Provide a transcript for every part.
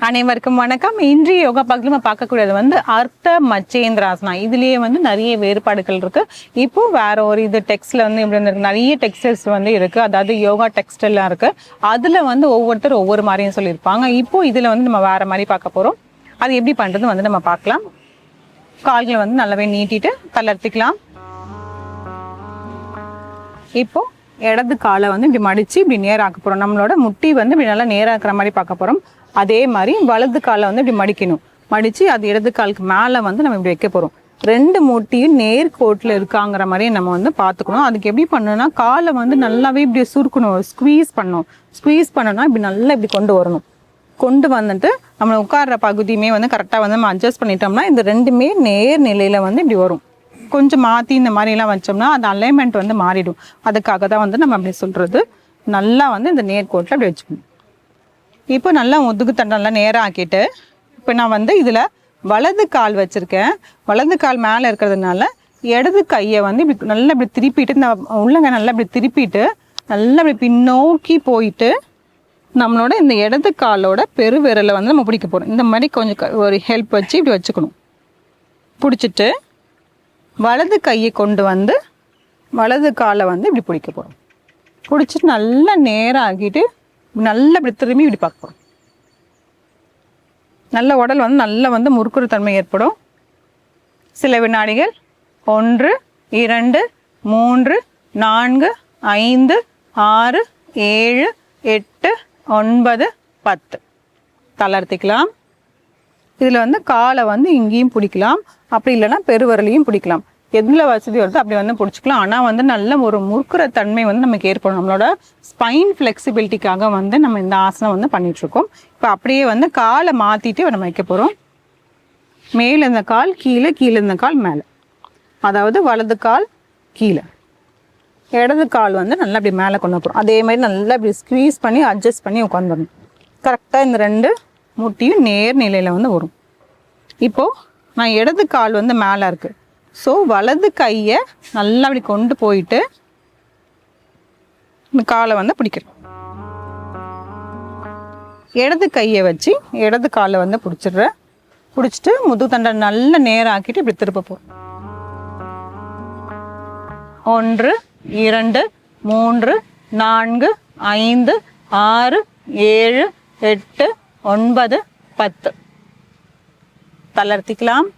அனைவருக்கும் வணக்கம். இன்றைய யோகா பகுதியில் நம்ம பார்க்கக்கூடியது அர்த்த மச்சேந்திராசனா. இதுலேயே நிறைய வேறுபாடுகள் இருக்கு. இப்போ வேற ஒரு இது டெக்ஸ்ட்ல இப்படி நிறைய டெக்ஸ்டைல்ஸ் இருக்கு. அதாவது யோகா டெக்ஸ்டைல்லாம் இருக்கு. அதுல ஒவ்வொருத்தர் ஒவ்வொரு மாதிரியும் சொல்லியிருப்பாங்க. இப்போ இதுல நம்ம வேற மாதிரி பார்க்க போறோம். அது எப்படி பண்றது நம்ம பார்க்கலாம். கால்களை நல்லாவே நீட்டிட்டு தளர்த்திக்கலாம். இப்போ இடது காலை இப்படி மடிச்சு இப்படி நேராக்க போறோம். நம்மளோட முட்டி இப்படி நல்லா நேராக்குற மாதிரி பார்க்க போறோம். அதே மாதிரி வலது காலை இப்படி மடிக்கணும். மடிச்சு அது இடது காலுக்கு மேல நம்ம இப்படி வைக்க போறோம். ரெண்டு முட்டியும் நேர்கோட்டில் இருக்காங்கிற மாதிரி நம்ம பார்த்துக்கணும். அதுக்கு எப்படி பண்ணணும்னா காலை நல்லாவே இப்படி சுருக்கணும், ஸ்குவீஸ் பண்ணணும். ஸ்குவீஸ் பண்ணணும்னா இப்படி நல்லா இப்படி கொண்டு வரணும். கொண்டு வந்துட்டு நம்ம உட்கார்ற பகுதியுமே கரெக்டாக நம்ம அட்ஜஸ்ட் பண்ணிட்டோம்னா இந்த ரெண்டுமே நேர் நிலையில இப்படி வரும். கொஞ்சம் மாற்றி இந்த மாதிரிலாம் வச்சோம்னா அந்த அலைன்மெண்ட் மாறிடும். அதுக்காக தான் நம்ம அப்படி சொல்கிறது. நல்லா இந்த நேர்கோட்டில் அப்படி வச்சுக்கணும். இப்போ நல்லா முதுகு தண்டெல்லாம் நேராக ஆக்கிட்டு இப்போ நான் இதில் வலது கால் வச்சுருக்கேன். வலது கால் மேலே இருக்கிறதுனால இடது கையை இப்படி நல்லா இப்படி திருப்பிட்டு இந்த உள்ளங்க நல்லா இப்படி திருப்பிட்டு நல்லா இப்படி பின்னோக்கி போயிட்டு நம்மளோட இந்த இடது காலோட பெருவிரலை நம்ம பிடிக்க போகிறோம். இந்த மாதிரி கொஞ்சம் ஒரு ஹெல்ப் வச்சு இப்படி வச்சுக்கணும். பிடிச்சிட்டு வலது கையை கொண்டு வலது காலை இப்படி பிடிக்க போகிறோம். பிடிச்சிட்டு நல்லா நேராக ஆக்கிட்டு நல்லா இப்படி திரும்பி இப்படி பார்க்க போகிறோம். நல்ல உடல் நல்லா முறுக்குற தன்மை ஏற்படும். சில வினாடிகள் 1 2 3 4 5 6 7 8 9 10 தளர்த்திக்கலாம். இதில் காலை இங்கேயும் பிடிக்கலாம். அப்படி இல்லைன்னா பெருவரலையும் பிடிக்கலாம். எதில் வசதி வருதோ அப்படி பிடிச்சிக்கலாம். ஆனால் நல்ல ஒரு முறுக்குற தன்மை நமக்கு ஏற்படும். நம்மளோட ஸ்பைன் ஃப்ளெக்சிபிலிட்டிக்காக நம்ம இந்த ஆசனம் பண்ணிகிட்ருக்கோம். இப்போ அப்படியே காலை மாற்றிட்டு நம்ம வைக்க போகிறோம். மேலே இந்த கால் கீழே, கீழே இந்த கால் மேலே. அதாவது வலது கால் கீழே, இடது கால் நல்லா அப்படி மேலே கொண்டு போகிறோம். அதே மாதிரி நல்லா இப்படி ஸ்க்வீஸ் பண்ணி அட்ஜஸ்ட் பண்ணி உட்காந்துடணும். கரெக்டாக இந்த ரெண்டு முட்டியும் நேர் நிலையில் வரும். இப்போது நான் இடது கால் மேலே இருக்குது. ஸோ வலது கையை நல்லா அப்படி கொண்டு போயிட்டு இந்த காலை பிடிக்கிறோம். இடது கையை வச்சு இடது காலை பிடிச்சிடுறேன். பிடிச்சிட்டு முதுகு தண்டை நல்லா நேராக்கிட்டு இப்படி திருப்ப போகிறோம். 1 2 3 4 5 6 7 8 9 10 தளர்த்திக்கலாம்.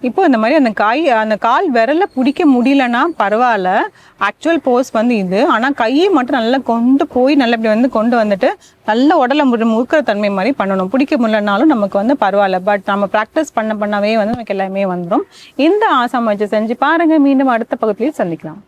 இப்போ இந்த மாதிரி அந்த கால் விரலை பிடிக்க முடியலன்னா பரவாயில்ல. ஆக்சுவல் போஸ் இது. ஆனால் கையை மட்டும் நல்லா கொண்டு போய் நல்லா இப்படி கொண்டு வந்துட்டு நல்ல உடலை முறுக்கிற தன்மை மாதிரி பண்ணணும். பிடிக்க முடியலனாலும் நமக்கு பரவாயில்ல. பட் நம்ம ப்ராக்டிஸ் பண்ணவே நமக்கு எல்லாமே வந்துடும். இந்த ஆசனம் வச்சு செஞ்சு பாருங்கள். மீண்டும் அடுத்த பகுதியில் சந்திக்கலாம்.